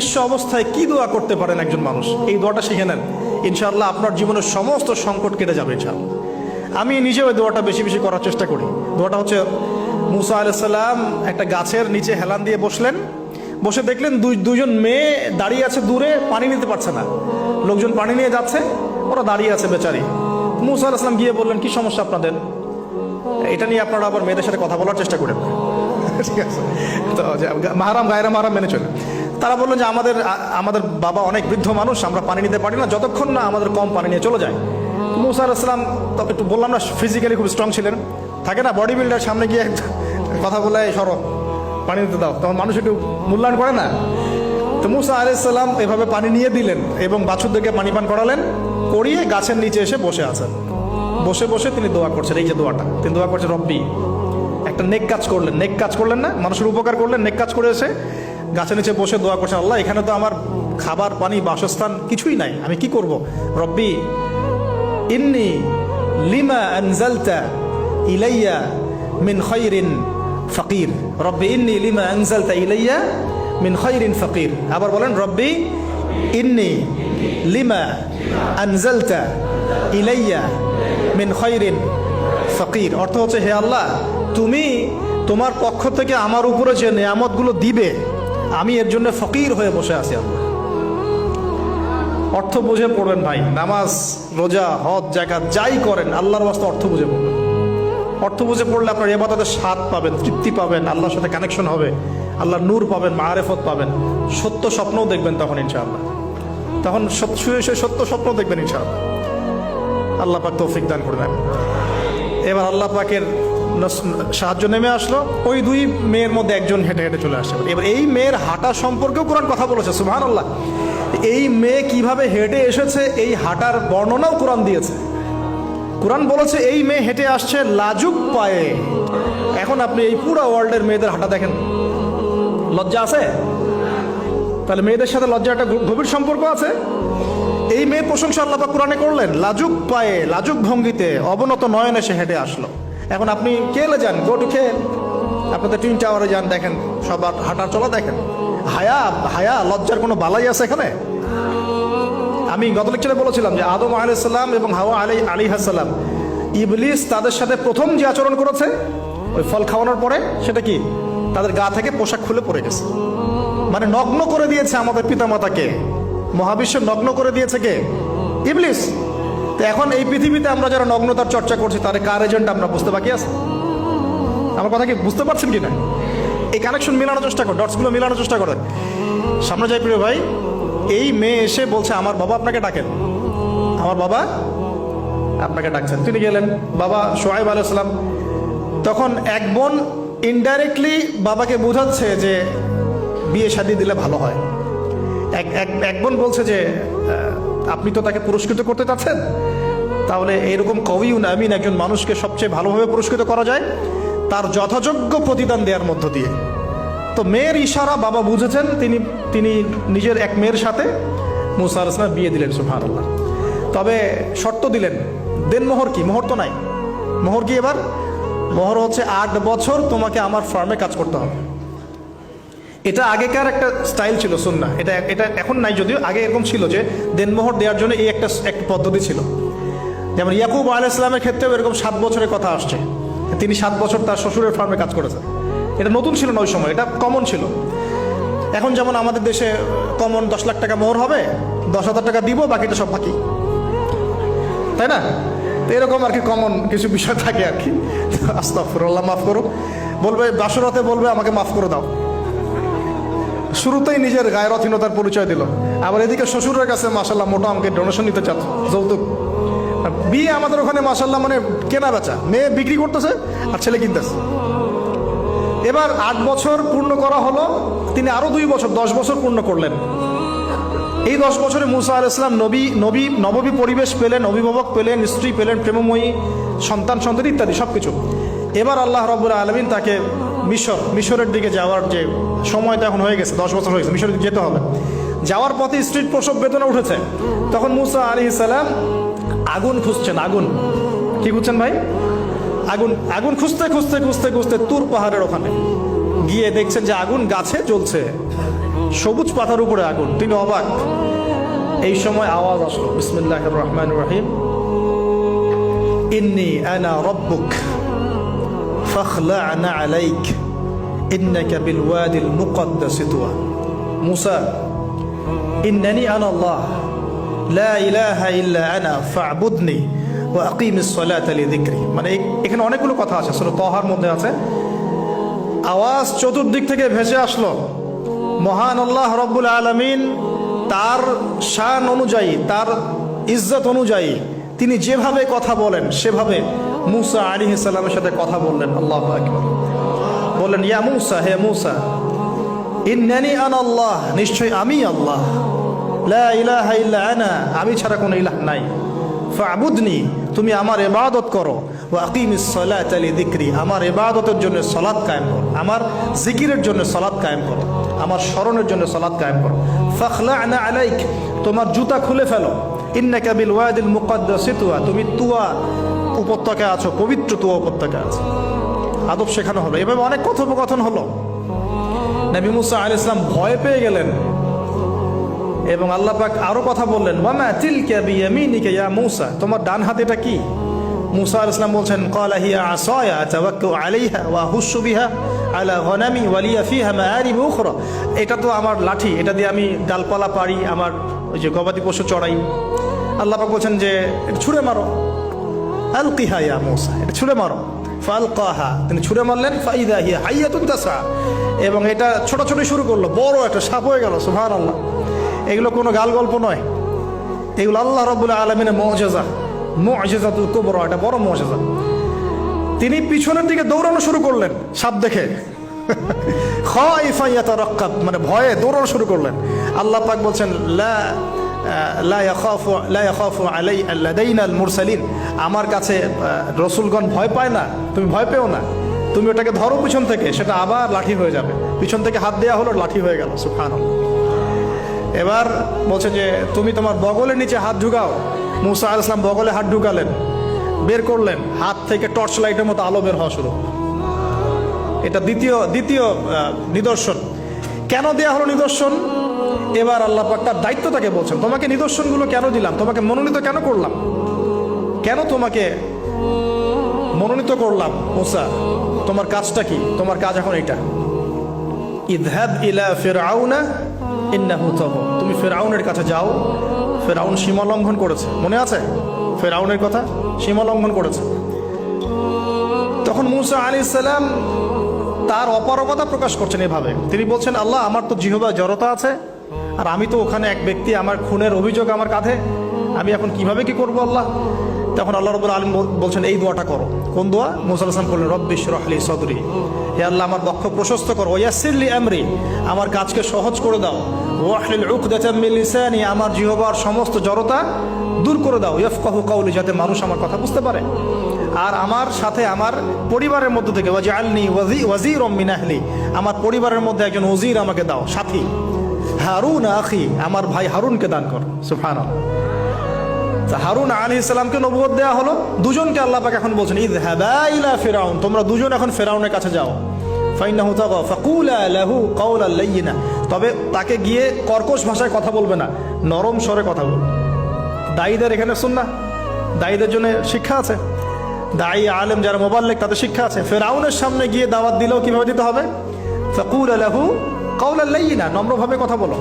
নিঃস্ব অবস্থায় কি দোয়া করতে পারেন একজন মানুষ, এই দোয়াটা শিখে নেন, ইনশাআল্লাহ আপনার জীবনের সমস্ত সংকট কেটে যাবে ইনশাআল্লাহ। আমি নিজেও এই দোয়াটা বেশি বেশি করার চেষ্টা করি। দোয়াটা হচ্ছে, মুসা আলাইহিস সালাম একটা গাছের নিচে হেলান দিয়ে বসলেন, বসে দেখলেন দুইজন মেয়ে দাঁড়িয়ে আছে দূরে, পানি নিতে পারছে না, লোকজন পানি নিয়ে যাচ্ছে, ওরা দাঁড়িয়ে আছে বেচারি। মুসা আলাইহিস সালাম গিয়ে বললেন, কি সমস্যা আপনাদের? এটা নিয়ে আপনারা আবার মেয়েদের সাথে কথা বলার চেষ্টা করেন, ঠিক আছে? তো মাহারাম গায়রা মাহারাম মেনে চলে। তারা বললেন যে আমাদের বাবা অনেক বৃদ্ধ মানুষ, আমরা পানি নিতে পারি না যতক্ষণ না আমাদের কম পানি নিয়ে চলে যায়। মুসা আলাইহিস সালাম একটু বললাম না, ফিজিক্যালি খুব স্ট্রং ছিলেন, থাকে না বডি বিল্ডার, সামনে গিয়ে কথা বলে সরো পানি দিতে দাও, তখন মানুষ একটু মূল্যায়ন করে না। তো মুসা আলাইহিস সালাম এভাবে পানি নিয়ে দিলেন এবং বাছুরদেরকে পানি পান করালেন, করিয়ে গাছের নিচে এসে বসে আছেন। বসে বসে তিনি দোয়া করছেন, এই যে দোয়াটা তিনি দোয়া করছেন, রব্বি, একটা নেক কাজ করলেন, নেক কাজ করলেন না, মানুষের উপকার করলেন, নেক কাজ করে এসে গাছের নিচে বসে দোয়া করছেন, আল্লাহ এখানে তো আমার খাবার পানি বাসস্থান কিছুই নাই, আমি কি করব? রব্বি ইন্নি লিমা আনজালতা ইলাইয়া মিন খায়রিন ফাকির, রব্বি ইন্নি লিমা আনজালতা ইলাইয়া মিন খায়রিন ফাকির। আবার বলেন, রব্বি ইন্নি লিমা আনজালতা ইলাইয়া মিন খায়রিন ফাকির। অর্থ হচ্ছে, হে আল্লাহ, তুমি তোমার পক্ষ থেকে আমার উপরে যে নিয়ামতগুলো দিবে, আমি এর জন্য ফকির হয়ে বসে আছি। আল্লাহ অর্থ বুঝে পড়বেন ভাই, নামাজ রোজা হজ জাকাত যাই করেন আল্লাহর ওয়াস্তে অর্থ বুঝে পড়বেন। অর্থ বুঝে পড়লে আপনার ইবাদতের স্বাদ পাবেন, তৃপ্তি পাবেন, আল্লাহর সাথে কানেকশন হবে, আল্লাহর নূর পাবেন, মাআরিফত পাবেন, সত্য স্বপ্নও দেখবেন তখন ইনশাআল্লাহ। তখন শুয়ে শুয়ে সত্য স্বপ্ন দেখবেন ইনশাআল্লাহ। আল্লাহ পাক তৌফিক দান করবেন। এবার আল্লাহ পাকের সাহায্য নেমে আসলো, ওই দুই মেয়ের মধ্যে একজন হেঁটে হেঁটে চলে আসছে। এবার এই মেয়ের হাঁটা সম্পর্কেও কোরআন কথা বলেছে, সুবহানাল্লাহ। এই মেয়ে কিভাবে হেঁটে এসেছে এই হাঁটার বর্ণনাও কোরআন দিয়েছে। কোরআন বলেছে এই মেয়ে হেঁটে আসছে লাজুক পায়ে। এখন আপনি এই পুরো ওয়ার্ল্ডের মেয়েদের হাঁটা দেখেন, লজ্জা আছে? তাহলে মেয়েদের সাথে লজ্জা একটা গভীর সম্পর্ক আছে। এই মেয়ে প্রশংসা আল্লাহ পাক কোরআনে করলেন, লাজুক পায়ে লাজুক ভঙ্গিতে অবনত নয়নে সে হেঁটে আসলো। এখন আপনি কেলে যান, গো টু খেল, আপনাদের টুইন টাওয়ারে যান, দেখেন সবার হাঁটার চলা দেখেন। হায়া লজ্জার কোনো বালাই আছে এখানে? আমি গত লেকচারে বলেছিলাম যে আদম আলাইহিস সালাম এবং হাওয়া আলাইহিস সালাম, ইবলিস তাদের সাথে প্রথম যে আচরণ করেছে ওই ফল খাওয়ানোর পরে, সেটা কি? তাদের গা থেকে পোশাক খুলে পড়ে গেছে, মানে নগ্ন করে দিয়েছে আমাদের পিতামাতাকে, মহাবিশ্ব নগ্ন করে দিয়েছে কে? ইবলিস। তো এখন এই পৃথিবীতে আমরা যারা নগ্নতার চর্চা করছি, তার কার এজেন্ট আমরা বুঝতে বাকি আছে? আমার কথা কি বুঝতে পারছেন কি না? এই কানেকশন মেলানোর চেষ্টা করেন, ডটসগুলো মেলানোর চেষ্টা করেন। সামনে যাই প্রিয় ভাই, এই মেয়ে এসে বলছে, আমার বাবা আপনাকে ডাকেন, আমার বাবা আপনাকে ডাকছেন। তিনি গেলেন, বাবা শুআয়ব আলাইহিস সালাম। তখন এক বোন ইনডাইরেক্টলি বাবাকে বোঝাচ্ছে যে বিয়ে শাদী দিলে ভালো হয়। এক বোন বলছে যে আপনি তো তাকে পুরস্কৃত করতে চাচ্ছেন, তাহলে এরকম কবিউন আমিন একজন মানুষকে সবচেয়ে ভালোভাবে পুরস্কৃত করা যায় তার যথাযোগ্য প্রতিদান দেওয়ার মধ্য দিয়ে। তো মেয়ের ইশারা বাবা বুঝেছেন, তিনি নিজের এক মেয়ের সাথে মুসা আলাইহিস সালাম বিয়ে দিলেন, সুবহানাল্লাহ। তবে শর্ত দিলেন, দেনমোহর কি? মোহর তো নাই। মোহর কি এবার? মোহর হচ্ছে 8 বছর তোমাকে আমার ফার্মে কাজ করতে হবে। এটা আগেকার একটা স্টাইল ছিল, সুন্নাহ। এটা এখন নাই যদিও, আগে এরকম ছিল যে দেনমোহর দেওয়ার জন্য এই একটা পদ্ধতি ছিল। যেমন ইয়াকুব আলাইহিস সালামের ক্ষেত্রেও এরকম 7 বছরের কথা আসছে, তিনি 7 বছর তার শ্বশুরের ফার্মে কাজ করেছেন। এটা নতুন ছিল না ওই সময়, এটা কমন ছিল। এখন যেমন আমাদের দেশে কমন 10 লাখ টাকা মোহর হবে, 10,000 টাকা দিব, বাকিটা সব বাকি, তাই না? তো এরকম আর কি কমন কিছু বিষয় থাকে আর কি। আস্তাগফিরুল্লাহ, মাফ করো। বলবে বাসরাতে, বলবে আমাকে মাফ করে দাও। শুরুতেই নিজের গায়রথহীনতার পরিচয় দিল। আবার এদিকে শ্বশুরের কাছে মাশাআল্লাহ মোটা অঙ্কের ডোনেশন নিতে চাচ্ছে, যৌতুক। বিয়ে আমাদের ওখানে মাশাআল্লাহ মানে কেনা বেচা, মেয়ে বিক্রি করতেছে আর ছেলে কিনতেছে। এবার 8 বছর পূর্ণ করা হলো, তিনি আরো 2 বছর 10 বছর পূর্ণ করলেন। এই 10 বছরে মুসা আলাইহিস সালাম নববী পরিবেশ পেলেন, অভিভাবক পেলেন, স্ত্রী পেলেন, প্রেমময়ী সন্তান ইত্যাদি সবকিছু। এবার আল্লাহ রাব্বুল আলামিন তাকে মিশরের দিকে যাওয়ার যে সময়টা এখন হয়ে গেছে, 10 বছর হয়ে গেছে, মিশরের দিকে যেতে হবে। যাওয়ার পথে স্ত্রীর প্রসব বেদনা উঠেছে। তখন মুসা আলাইহিস সালাম আগুন খুঁজছেন। আগুন কি খুঁজছেন ভাই? আগুন খুঁজতে তুর পাহাড়ের ওখানে গিয়ে দেখছেন যে আগুন গাছে জ্বলছে। সবুজ পাতার উপরে আগুন, তিনি অবাক। এই সময় আওয়াজ আসলো, বিসমিল্লাহির রহমানির রহিম, ইন্নী আনা রাব্বুক ফাখলা'না আলাইক ইন্নাকা বিল ওয়াদিল মুকদ্দাস তুয়া। মুসা, ইন্নানি আনা আল্লাহ লা ইলাহা ইল্লা আনা ফা'বুদনি ওয়া আকিমিস সালাতা লিযিকরি। মানে এখানে অনেকগুলো কথা আছে, সূরা তাহার মধ্যে আছে। আওয়াজ চতুর্দিক থেকে ভেসে আসলো। মহান আল্লাহ রব্বুল আলামিন তার শান অনুযায়ী, তার ইজ্জত অনুযায়ী তিনি যেভাবে কথা বলেন সেভাবে মুসা আলাইহিস সালামের সাথে কথা বললেন। আল্লাহু আকবার। বললেন, ইয়া মুসা, হে মুসা, ইন্নানি আনা আল্লাহ, নিশ্চয় আমি আল্লাহ, লা ইলাহা ইল্লা আনা, আমি ছাড়া কোনো ইলাহ নাই, ফা'বুদনি, তুমি আমার ইবাদত করো, ওয়া আকিমিস সালাতা লিযিকরি, আমার ইবাদতের জন্য সালাত কায়েম করো, আমার জিকিরের জন্য সালাত কায়েম করো, আমার স্মরণের জন্য সালাত কায়েম করো। ফাখলা'না আলাইক, তোমার জুতা খুলে ফেলো, ইন্নাকা বিল ওয়াদিল মুকদ্দাস তুয়া, তুমি তুয়া উপত্যকায় আছো, পবিত্র তুয়া উপত্যকায় আছো। আদব শেখানো হলো। এভাবে অনেক কথোপকথন হলো। নবী মুসা আলাইহিস সালাম ভয় পেয়ে গেলেন এবং আল্লাহ পাক আরো কথা বললেন, ওয়ামা তিলকা বিয়ামিনিকা ইয়া মুসা, তোমার ডান হাতে এটা কি? মুসা আলাইহিস সালাম বলছেন, ক্বালা হিয়া আসায়া আতাওয়াক্কাউ আলাইহা ওয়া আহুশু বিহা আলা গনামি ওয়া লিয়া ফিহা মাআরিব উখরা, এটা তো আমার লাঠি, এটা দিয়ে আমি ডালপালা পারি, আমার ওই যে গবাদি পশু চড়াই। আল্লাহ পাক বলছেন যে ছুঁড়ে মারো, আলকিহা ইয়া মুসা, এটা ছুঁড়ে মারো। ফালকাহা, তিনি ছুঁড়ে মারলেন, ফাইদা হিয়া হাইয়াতুন তাসা, এবং এটা ছোটাছুটি শুরু করলো, বড় একটা সাপ হয়ে গেল। সুবহানাল্লাহ। এগুলো কোনো গাল গল্প নয়, এগুলো আল্লাহ রাব্বুল আলামিনের মুআজিজা, মুআজিজাতুল কুবরা, এটা বড় মুআজিজা। তিনি পিছনের দিকে দৌড়ানো শুরু করলেন সাপ দেখে, খাইফা ইয়াতারাক্কাব, মানে ভয়ে দৌড়ানো শুরু করলেন। আল্লাহ পাক বলছেন, লা ইয়াখাফু লাদাইনাল মুরসালিন, আমার কাছে রসুলগণ ভয় পায় না, তুমি ভয় পেও না, তুমি ওটাকে ধরো পিছন থেকে, সেটা আবার লাঠি হয়ে যাবে। পিছন থেকে হাত দেওয়া হলো, লাঠি হয়ে গেল। সুবহানাল্লাহ। এবার বলছে যে তুমি তোমার বগলের নিচে হাত ঢুকাও। মুসা আলাইহিস সালাম বগলে হাত ঢুকালেন, বের করলেন, হাত থেকে টর্চ লাইটের মতো আলো বের হওয়া শুরু। এটা দ্বিতীয় নিদর্শন। কেন দেয়া হলো নিদর্শন? এবার আল্লাহ পাক তার দায়িত্বটাকে বলছেন, তোমাকে নিদর্শনগুলো কেন দিলাম, তোমাকে মনোনীত কেন করলাম, কেন তোমাকে মনোনীত করলাম মুসা, তোমার কাজটা কি? তোমার কাজ এখন এটা, ইযহাব ইলা ফিরআউনা ইন্নাহু তাগা, তুমি ফিরআউনের কাছে যাও। ফিরআউন সীমা লঙ্ঘন করেছে, মনে আছে ফিরআউনের কথা? সীমা লঙ্ঘন করেছে। তখন মুসা আলাইহিস সালাম তার অপারগতা প্রকাশ করছেন এভাবে। তিনি বলছেন, আল্লাহ, আমার তো জিহ্বায় জড়তা আছে, আর আমি তো ওখানে এক ব্যক্তি, আমার খুনের অভিযোগ আমার কাঁধে, আমি এখন কিভাবে কি করবো আল্লাহ? তখন আল্লাহ রাব্বুল আলামিন বলছেন, এই দোয়াটা করো। কোন দোয়া? মুসা আলাইহিস সালাম বললেন, রব্বি ইশরাহ লি সাদরি, হে আল্লাহ, আমার বক্ষ প্রশস্ত করো, ওয়াসসির লি আমরি, আমার কাজকে সহজ করে দাও, ওয়াহলিল উকদাতাম মিন লিসানি, আমার জিহ্বার সমস্ত জড়তা দূর করে দাও, ইয়াফকাহু কাওলি, যাতে মানুষ আমার কথা বুঝতে পারে। আর আমার সাথে আমার পরিবারের মধ্য থেকে ওয়াজআলনি ওয়াজিরাম মিন আহলি, আমার পরিবারের মধ্যে একজন ওজির আমাকে দাও, সাথী। হারুন আখি, আমার ভাই হারুনকে দান কর। সুবহানাল্লাহ। হারুন আলাইহিস সালামকে নবুয়ত দেয়া হলো, দুজনকে আল্লাহ পাক এখন বলছেন, ইযহাবা ইলা ফিরআউন, তোমরা দুজন এখন ফিরআউনের কাছে যাও। ফাইন্নাহু তাগা ফাকুলা লাহু কাওলান লাইয়িনা, তবে তাকে গিয়ে কর্কশ ভাষায় কথা বলবে না, নরম স্বরে কথা বলবে। দায়ীদের এখানে সুন্নাহ, দায়ীদের জন্য শিক্ষা আছে, দায়ী আলেম যারা মুবাল্লিগ তাদের শিক্ষা আছে। ফিরআউনের সামনে গিয়ে দাওয়াত দিলেও কিভাবে দিতে হবে? ফাকুলা লাহু কাওলান লাইয়িনা, নম্রভাবে কথা বলো।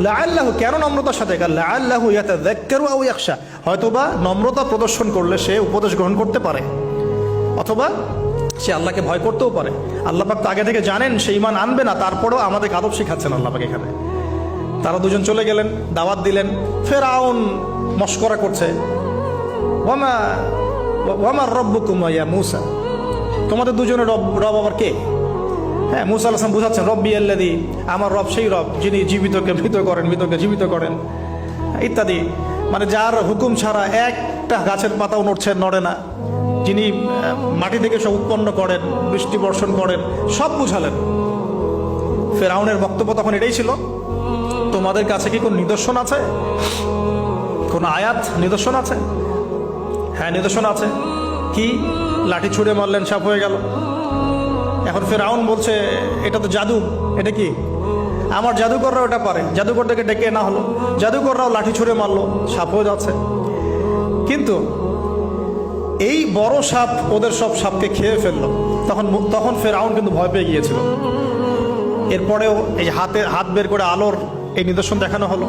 লাআল্লাহু, কেন নম্রতার সাথে? লাআল্লাহু ইয়াতাযাক্কারু আও ইয়াখশা, হয়তোবা নম্রতা প্রদর্শন করলে সে উপদেশ গ্রহণ করতে পারে, অথবা সে আল্লাহকে ভয় করতেও পারে। আল্লাহ পাক তো আগে থেকে জানেন সে ঈমান আনবে না, তারপরেও আমাদের আদব শিখাচ্ছেন আল্লাহ পাক এখানে। তারা দুজন চলে গেলেন, দাওয়াত দিলেন। ফিরআউন মশকরা করছে, ওয়ামা রাব্বুকুম ইয়া মুসা, তোমাদের দুজনের রব আবার কে? হ্যাঁ, মুসা আলাইহিস সালাম বুঝাচ্ছেন, রব্বি আল্লাযী, আমার রব সেই রব যিনি জীবিতকে মৃত করেন, মৃতকে জীবিত করেন, ইত্যাদি। মানে যার হুকুম ছাড়া একটা গাছের পাতাও নড়ে না, যিনি মাটি থেকে সব উৎপন্ন করেন, বৃষ্টি বর্ষণ করেন, সব বুঝালেন। ফিরআউনের বক্তব্য তখন এটাই ছিল, তোমাদের কাছে কি কোন নিদর্শন আছে, কোন আয়াত নিদর্শন আছে? হ্যাঁ, নিদর্শন আছে। কি? লাঠি ছুঁড়ে মারলেন, সাপ হয়ে গেল। এখন ফিরআউন বলছে, এটা তো জাদু, এটা কি? আমার জাদুকররা ওটা পারে, জাদুকরদেরকে ডেকে না হলো, জাদুকররাও লাঠি ছুঁড়ে মারলো, সাপও যাচ্ছে। কিন্তু এই বড় সাপ ওদের সব সাপকে খেয়ে ফেললো। তখন ফেরাউন কিন্তু ভয় পেয়ে গিয়েছিল। এরপরেও এই হাত বের করে আলোর এই নিদর্শন দেখানো হলো,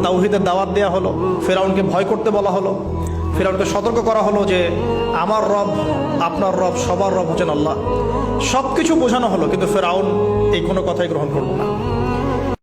তাওহীদের দাওয়াত দেওয়া হলো, ফেরাউনকে ভয় করতে বলা হলো, ফেরাউনকে সতর্ক করা হলো যে আমার রব, আপনার রব, সবার রব হচ্ছেন আল্লাহ। সব কিছু বোঝানো হলো, কিন্তু ফেরাউন এই কোনো কথাই গ্রহণ করলো না।